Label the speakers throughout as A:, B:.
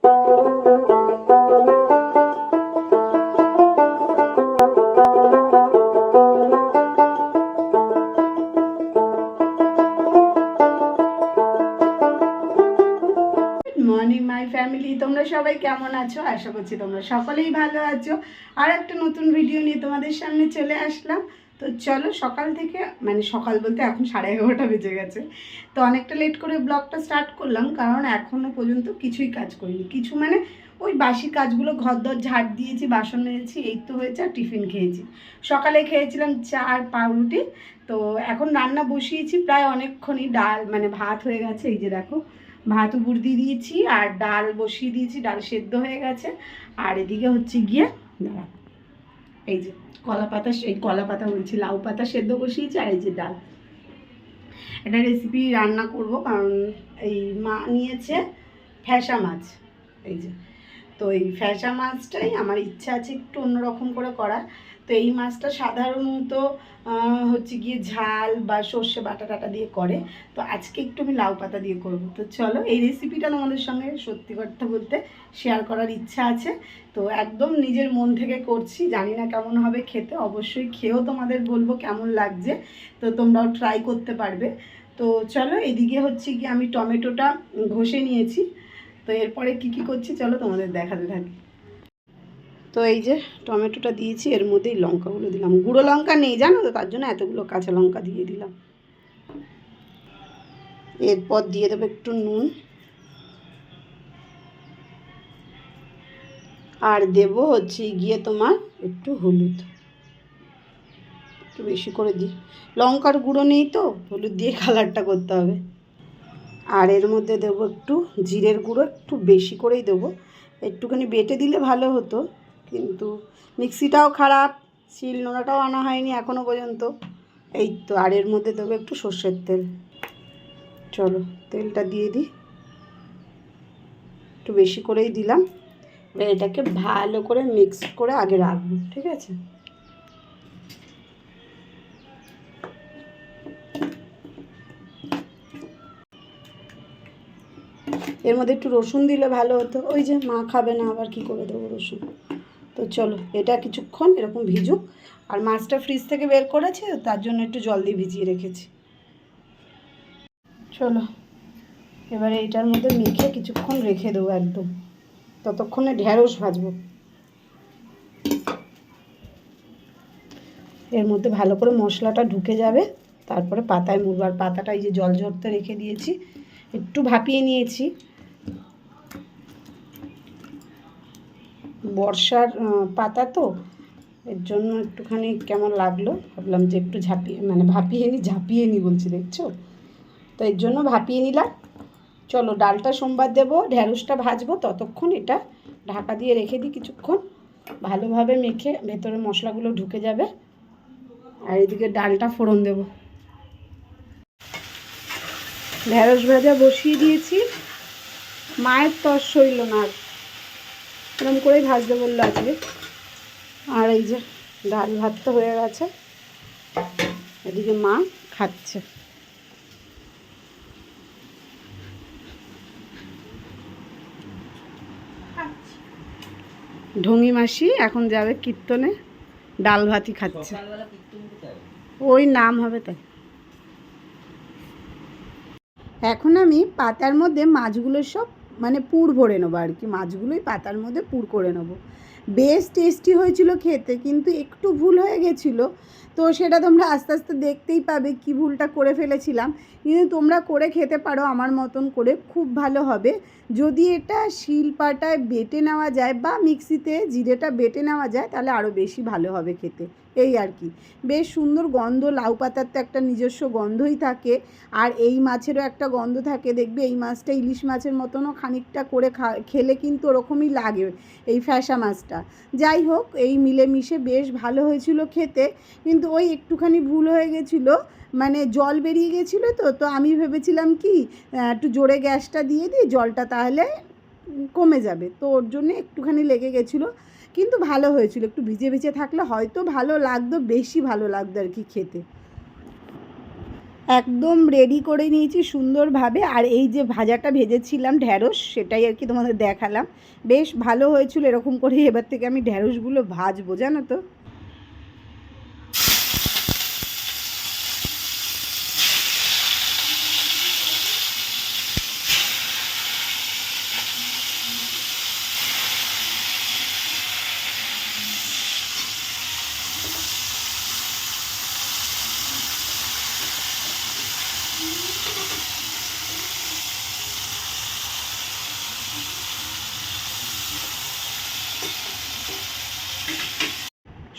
A: Morning my family, তোমরা সবাই কেমন আছো? আশা করছি তোমরা সকলেই ভালো আছো। আর একটা নতুন ভিডিও নিয়ে তোমাদের সামনে চলে আসলাম। তো চলো, সকাল থেকে মানে সকাল বলতে এখন 11:30 বেজে গেছে। তো অনেকটা লেট করে ব্লগটা স্টার্ট করলাম, কারণ এখনও পর্যন্ত কিছুই কাজ করিনি। কিছু মানে ওই বাসি কাজগুলো, ঘরদর ঝাড় দিয়েছি, বাসন মেজেছি, এই তো হয়েছে। আর টিফিন খেয়েছি, সকালে খেয়েছিলাম চা আর পাউরুটি। তো এখন রান্না বসিয়েছি প্রায় অনেকক্ষণই। ডাল মানে ভাত হয়ে গেছে, এই যে দেখো ভাত উপর দিয়ে দিয়েছি, আর ডাল বসিয়ে দিয়েছি, ডাল সেদ্ধ হয়ে গেছে। আর এদিকে হচ্ছে গিয়ে দাঁড়া, এই যে কলা পাতা বলছি, লাউ পাতা সেদ্ধ বসিয়েছি। আর এই যে ডাল, একটা রেসিপি রান্না করব, কারণ এই মা নিয়েছে ফ্যাসা মাছ। এই যে, তো এই ফ্যাসা মাছটাই আমার ইচ্ছা আছে একটু অন্যরকম করে করার। তো এই মাছটা সাধারণত হচ্ছে গিয়ে ঝাল বা সর্ষে বাটা টাটা দিয়ে করে, তো আজকে একটু আমি লাউ পাতা দিয়ে করব। তো চলো, এই রেসিপিটা তোমাদের সঙ্গে সত্যি কথা বলতে শেয়ার করার ইচ্ছা আছে। তো একদম নিজের মন থেকে করছি, জানি না কেমন হবে খেতে, অবশ্যই খেয়েও তোমাদের বলবো কেমন লাগছে। তো তোমরাও ট্রাই করতে পারবে। তো চলো, এদিকে হচ্ছে কি আমি টমেটোটা ঘষে নিয়েছি। তো এরপরে কি কি করছি চলো তোমাদের দেখাতে থাকি। তো এই যে টমেটোটা দিয়েছি, এর মধ্যেই লঙ্কাগুলো দিলাম। গুঁড়ো লঙ্কা নেই জানো তো, তার জন্য এতগুলো কাঁচা লঙ্কা দিয়ে দিলাম। এরপর দিয়ে দেবো একটু নুন, আর দেব হচ্ছে গিয়ে তোমার একটু হলুদ, একটু বেশি করে দিই। লঙ্কার গুঁড়ো নেই তো, হলুদ দিয়ে কালারটা করতে হবে। আর এর মধ্যে দেবো একটু জিরের গুঁড়ো, একটু বেশি করেই দেবো। একটুখানি বেটে দিলে ভালো হতো, কিন্তু মিক্সিটাও খারাপ, শিল নোড়াটাও আনা হয়নি এখনও পর্যন্ত। এই তো, আর এর মধ্যে দেবো একটু সর্ষের তেল। চলো তেলটা দিয়ে দিই, একটু বেশি করেই দিলাম। এবার এটাকে ভালো করে মিক্স করে আগে রাখবো, ঠিক আছে? এর মধ্যে একটু রসুন দিলে ভালো হতো, ওই যে মা খাবে না, আবার কি করে দেবো রসুন। তো চলো, এটা কিছুক্ষণ এরকম ভিজুক। আর মাছটা ফ্রিজ থেকে বের করেছে, তার জন্য একটু জল দিয়ে ভিজিয়ে রেখেছি। চলো, এবারে এইটার মধ্যে মেখে কিছুক্ষণ রেখে দেবো একদম, ততক্ষণে ঢ্যাঁড়স ভাজবো। এর মধ্যে ভালো করে মশলাটা ঢুকে যাবে, তারপরে পাতায় মুড়বো। আর পাতাটা এই যে জল ঝরতে রেখে দিয়েছি, একটু ভাপিয়ে নিয়েছি। বর্ষার পাতা তো, এর জন্য একটুখানি কেমন লাগলো, ভাবলাম যে একটু ঝাঁপিয়ে নিই বলছি, দেখছো? তো এর জন্য ভাপিয়ে নিলাম। চলো, ডালটা সোমবার দেবো, ঢ্যাঁড়সটা ভাজবো, ততক্ষণ এটা ঢাকা দিয়ে রেখে দিই কিছুক্ষণ, ভালোভাবে মেখে ভেতরে মশলাগুলো ঢুকে যাবে। আর এদিকে ডালটা ফোড়ন দেবো। ঢ্যাঁড়স ভাজা বসিয়ে দিয়েছি, মায়ের তর সইল না, এরকম করেই ভাজতে বললো আজকে। আর এই যে ডাল ভাতটা হয়ে গেছে, এদিকে মা খাচ্ছে। ঢঙি মাসি এখন যাবে কীর্তনে, ডাল ভাতই খাচ্ছে, ওই নাম হবে তাই। এখন আমি পাতার মধ্যে মাছগুলো সব মানে পুর ভরে নেবো আর কি, মাছগুলোই পাতার মধ্যে পুর করে নেবো। বেশ টেস্টি হয়েছিল খেতে, কিন্তু একটু ভুল হয়ে গেছিলো। তো সেটা তোমরা আস্তে আস্তে দেখতেই পাবে কি ভুলটা করে ফেলেছিলাম। কিন্তু তোমরা করে খেতে পারো আমার মতন করে, খুব ভালো হবে। যদি এটা শিলপাটায় বেটে নেওয়া যায় বা মিক্সিতে জিরেটা বেটে নেওয়া যায়, তাহলে আরও বেশি ভালো হবে খেতে, এই আর কি। বেশ সুন্দর গন্ধ, লাউ পাতার তো একটা নিজস্ব গন্ধই থাকে, আর এই মাছেরও একটা গন্ধ থাকে। দেখবে এই মাছটা ইলিশ মাছের মতনও খানিকটা করে খেলে কিন্তু ওরকমই লাগে এই ফ্যাসা মাছটা। যাই হোক, এই মিলেমিশে বেশ ভালো হয়েছিল খেতে, কিন্তু ওই একটুখানি ভুল হয়ে গেছিলো, মানে জল বেরিয়ে গেছিলো। তো আমি ভেবেছিলাম কি একটু জোরে গ্যাসটা দিয়ে দিই, জলটা তাহলে কমে যাবে, তো ওর জন্য একটুখানি লেগে গেছিলো। কিন্তু ভালো হয়েছিল, একটু ভিজে ভিজে থাকলে হয়তো ভালো লাগতো, বেশি ভালো লাগতো আর কি খেতে। একদম রেডি করে নিয়েছি সুন্দরভাবে। আর এই যে ভাজাটা ভেজেছিলাম ঢ্যাঁড়স, সেটাই আর কি তোমাদের দেখালাম, বেশ ভালো হয়েছিল। এরকম করে এবার থেকে আমি ঢ্যাঁড়সগুলো ভাজবো, জানো তো।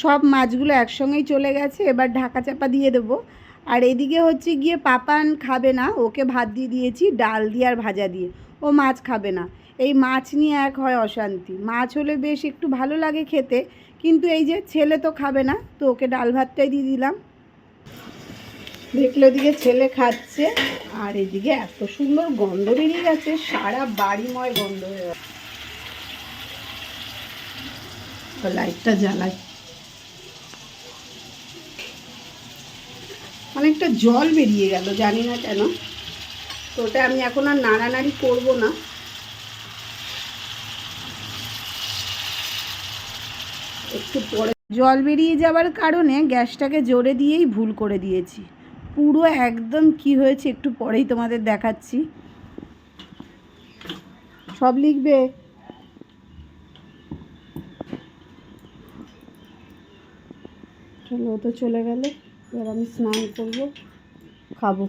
A: সব মাছগুলো একসঙ্গেই চলে গেছে, এবার ঢাকা চাপা দিয়ে দেবো। আর এদিকে হচ্ছে গিয়ে পাপান খাবে না, ওকে ভাত দিয়ে দিয়েছি ডাল দিয়ে আর ভাজা দিয়ে। ও মাছ খাবে না। এই মাছ নিয়ে এক হয় অশান্তি। মাছ হলে বেশ একটু ভালো লাগে খেতে, কিন্তু এই যে ছেলে তো খাবে না, তো ওকে ডাল ভাতটাই দিয়ে দিলাম। দেখলো ওদিকে ছেলে খাচ্ছে, আর এদিকে এত সুন্দর গন্ধ বেরিয়ে গেছে, সারা বাড়িময় গন্ধ হয়ে গেছে। লাইটটা জ্বালাই। অনেকটা জল বেরিয়ে গেল, জানি না কেন। তো ওটা আমি এখন আর নাড়ানাড়ি করবো না। একটু পরে জল বেরিয়ে যাওয়ার কারণে গ্যাসটাকে জোরে দিয়েই ভুল করে দিয়েছি। পুরো একদম কি হয়েছে একটু পরেই তোমাদের দেখাচ্ছি। সব লিখবে। চলো, ও তো চলে গেল, এবার আমি স্নান করবো, খাবো।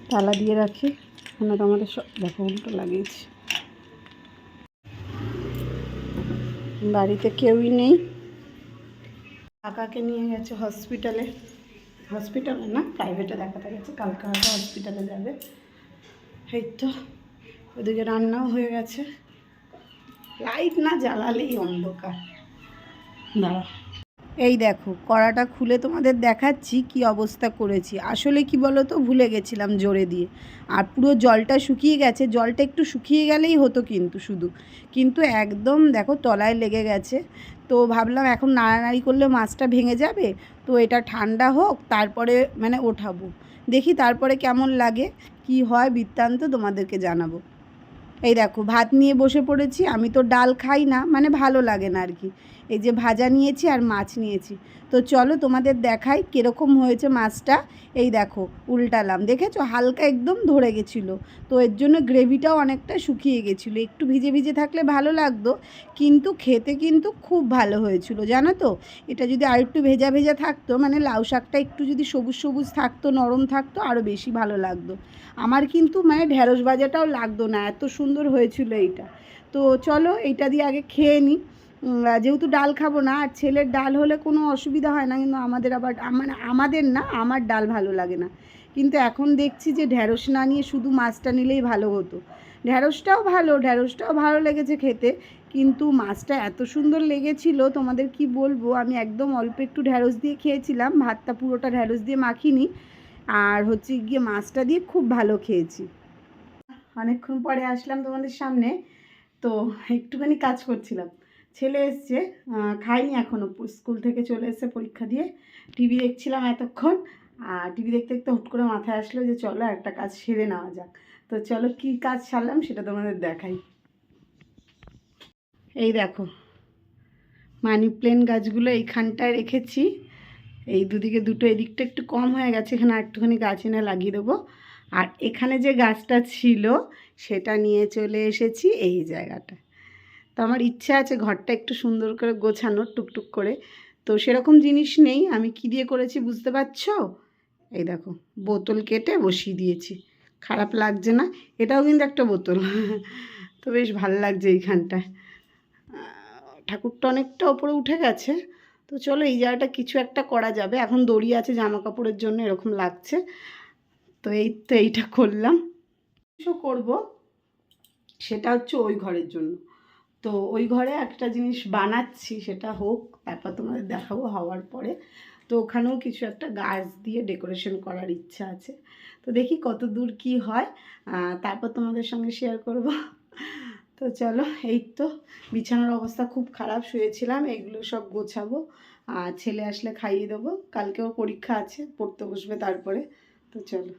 A: তালা দিয়ে রাখি, ওখানে তো আমাদের সব দেখো উল্টো লাগিয়েছি। বাড়িতে কেউই নেই, কাকাকে নিয়ে গেছে হসপিটালে। হসপিটালে না, প্রাইভেটে দেখাতে গেছে, কালকে হয়তো হসপিটালে যাবে। এই তো ওদিকে রান্নাও হয়ে গেছে। লাইট না জ্বালালেই অন্ধকার। দাঁড়া, এই দেখো কড়াটা খুলে তোমাদের দেখাচ্ছি কি অবস্থা করেছি। আসলে কি বলো তো, ভুলে গেছিলাম জোরে দিয়ে, আর পুরো জলটা শুকিয়ে গেছে। জলটা একটু শুকিয়ে গেলেই হতো কিন্তু শুধু, কিন্তু একদম দেখো তলায় লেগে গেছে। তো ভাবলাম এখন নাড়ানাড়ি করলে মাছটা ভেঙে যাবে, তো এটা ঠান্ডা হোক তারপরে মানে ওঠাবো, দেখি তারপরে কেমন লাগে, কি হয় বৃত্তান্ত তোমাদেরকে জানাবো। এই দেখো ভাত নিয়ে বসে পড়েছি। আমি তো ডাল খাই না, মানে ভালো লাগে না আর কি। এই যে ভাজা নিয়েছি আর মাছ নিয়েছি। তো চলো তোমাদের দেখাই কীরকম হয়েছে মাছটা। এই দেখো উল্টালাম, দেখেছো হালকা একদম ধরে গেছিলো, তো এর জন্য গ্রেভিটাও অনেকটা শুকিয়ে গেছিলো। একটু ভিজে ভিজে থাকলে ভালো লাগতো, কিন্তু খেতে কিন্তু খুব ভালো হয়েছিল, জানো তো। এটা যদি আর একটু ভেজা ভেজা থাকতো, মানে লাউ শাকটা একটু যদি সবুজ সবুজ থাকতো, নরম থাকতো, আরও বেশি ভালো লাগতো। আমার কিন্তু মানে ঢ্যাঁড়স ভাজাটাও লাগতো না, এত সুন্দর হয়েছিল এইটা। তো চলো এইটা দিয়ে আগে খেয়ে নিই, যেহেতু ডাল খাবো না। আর ছেলের ডাল হলে কোনো অসুবিধা হয় না, কিন্তু আমাদের আবার মানে আমাদের না, আমার ডাল ভালো লাগে না। কিন্তু এখন দেখছি যে ঢ্যাঁড়স না নিয়ে শুধু মাছটা নিলেই ভালো হতো। ঢ্যাঁড়সটাও ভালো লেগেছে খেতে, কিন্তু মাছটা এত সুন্দর লেগেছিল তোমাদের কি বলবো। আমি একদম অল্প একটু ঢ্যাঁড়স দিয়ে খেয়েছিলাম, ভাতটা পুরোটা ঢ্যাঁড়স দিয়ে মাখিনি, আর হচ্ছে গিয়ে মাছটা দিয়ে খুব ভালো খেয়েছি। অনেকক্ষণ পরে আসলাম তোমাদের সামনে, তো একটুখানি কাজ করছিলাম। ছেলে এসছে, খাইনি এখনও, স্কুল থেকে চলে এসছে পরীক্ষা দিয়ে। টিভি দেখছিলাম এতক্ষণ, আর টিভি দেখতে দেখতে হুট করে মাথায় আসলো যে চলো একটা কাজ সেরে নেওয়া যাক। তো চলো কী কাজ সারলাম সেটা তোমাদের দেখাই। এই দেখো মানি প্ল্যান্ট গাছগুলো এইখানটায় রেখেছি। এই দুদিকে দুটো, এদিকটা একটু কম হয়ে গেছে, এখানে একটুখানি গাছ এনে লাগিয়ে দেবো। আর এখানে যে গাছটা ছিল সেটা নিয়ে চলে এসেছি এই জায়গাটা। তো আমার ইচ্ছা আছে ঘরটা একটু সুন্দর করে গোছানোর, টুকটুক করে। তো সেরকম জিনিস নেই, আমি কী দিয়ে করেছি বুঝতে পারছো। এই দেখো বোতল কেটে বসিয়ে দিয়েছি, খারাপ লাগছে না। এটাও কিন্তু একটা বোতল। তো বেশ ভালো লাগছে এইখানটায়। ঠাকুরটা অনেকটা ওপরে উঠে গেছে। তো চলো এই জায়গাটা কিছু একটা করা যাবে। এখন দড়ি আছে জামা কাপড়ের জন্য, এরকম লাগছে। তো এইটা করলাম, কিছু করবো, সেটা হচ্ছে ওই ঘরের জন্য। তো ওই ঘরে একটা জিনিস বানাচ্ছি, সেটা হোক, তারপর তোমাদের দেখাবো হওয়ার পরে। তো ওখানেও কিছু একটা গাছ দিয়ে ডেকোরেশন করার ইচ্ছা আছে। তো দেখি কত দূর কী হয়, তারপর তোমাদের সঙ্গে শেয়ার করব। তো চলো, এই তো বিছানার অবস্থা খুব খারাপ, শুয়েছিলাম, এগুলো সব গোছাবো। আর ছেলে আসলে খাইয়ে দেবো, কালকেও পরীক্ষা আছে, পড়তে বসবে তারপরে। তো চলো,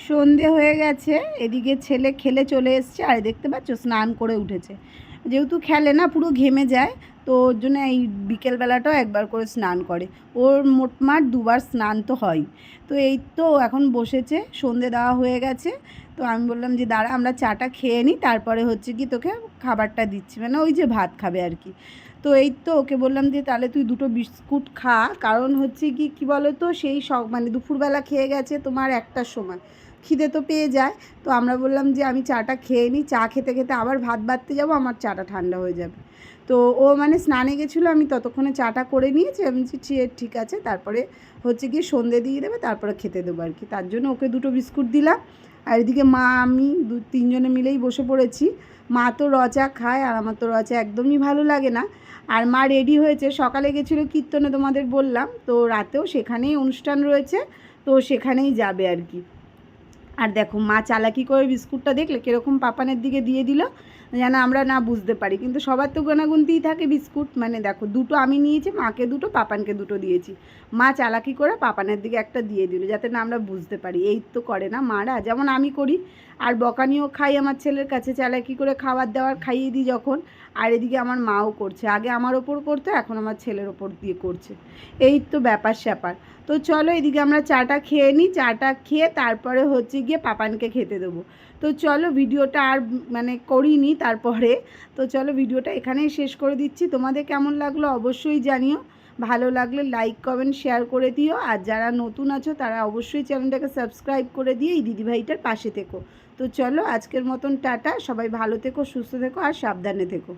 A: সন্ধে হয়ে গেছে, এদিকে ছেলে খেলে চলে এসছে, আর দেখতে পাচ্ছ স্নান করে উঠেছে। যেহেতু খেলে না পুরো ঘেমে যায়, তো ওর জন্য এই বিকেলবেলাটাও একবার করে স্নান করে। ওর মোটমাট 2বার স্নান তো হয়। তো এই তো এখন বসেছে, সন্ধে দেওয়া হয়ে গেছে। তো আমি বললাম যে দাঁড়া আমরা চাটা খেয়ে নিই, তারপরে হচ্ছে কি তোকে খাবারটা দিচ্ছি, মানে ওই যে ভাত খাবে আর কি। তো এই তো ওকে বললাম যে তাহলে তুই 2টো বিস্কুট খা, কারণ হচ্ছে কি বলো তো, সেই মানে দুপুরবেলা খেয়ে গেছে তোমার 1টার সময়, খিদে তো পেয়ে যায়। তো আমরা বললাম যে আমি চাটা খেয়ে নিই, চা খেতে খেতে আবার ভাত বাড়তে যাবো, আমার চাটা ঠান্ডা হয়ে যাবে। তো ও মানে স্নানে গেছিলো, আমি ততক্ষণে চাটা করে নিয়েছি। আমি বলছি ঠিক আছে, তারপরে হচ্ছে গিয়ে সন্ধে দিয়ে দেবে, তারপরে খেতে দেবো আর কি। তার জন্য ওকে 2টো বিস্কুট দিলাম। আর এদিকে মা আমি 2-3 জনে মিলেই বসে পড়েছি। মা তো রচা খায়, আর আমার তো রচা একদমই ভালো লাগে না। আর মা রেডি হয়েছে, সকালে গেছিলো কীর্তনে তোমাদের বললাম, তো রাতেও সেখানেই অনুষ্ঠান রয়েছে, তো সেখানেই যাবে আর কি। আর দেখো মা চালাকি করে বিস্কুটটা দেখলে কীরকম পাপানের দিকে দিয়ে দিল, যেন আমরা না বুঝতে পারি। কিন্তু সবার তো গোনাগুনতেই থাকে বিস্কুট, মানে দেখো 2টো আমি নিয়েছি, মাকে 2টো, পাপানকে 2টো দিয়েছি। মা চালাকি করে পাপানের দিকে একটা দিয়ে দিল, যাতে না আমরা বুঝতে পারি। এই তো করে না মারা, যেমন আমি করি। আর বকানিও খাই আমার ছেলের কাছে, চালাকি করে খাবার দাবার খাইয়ে দিই যখন। আর এদিকে আমার মাও করছে, আগে আমার ওপর করতো, এখন আমার ছেলের ওপর দিয়ে করছে। এই তো ব্যাপার স্যাপার। তো চলো এদিকে আমরা চাটা খেয়ে নিই, চাটা খেয়ে তারপরে হচ্ছে গিয়ে পাপানকে খেতে দেবো। তো চলো ভিডিওটা আর মানে করিনি তারপরে। তো চলো ভিডিওটা এখানেই শেষ করে দিচ্ছি। তোমাদের কেমন লাগলো অবশ্যই জানিও, ভালো লাগলে লাইক কমেন্ট শেয়ার করে দিও। আর যারা নতুন আছো তারা অবশ্যই চ্যানেলটাকে সাবস্ক্রাইব করে দিয়ে এই দিদিভাইটার পাশে থেকো। তো চলো আজকের মতন টাটা, সবাই ভালো থেকো, সুস্থ থেকো আর সাবধানে থেকো।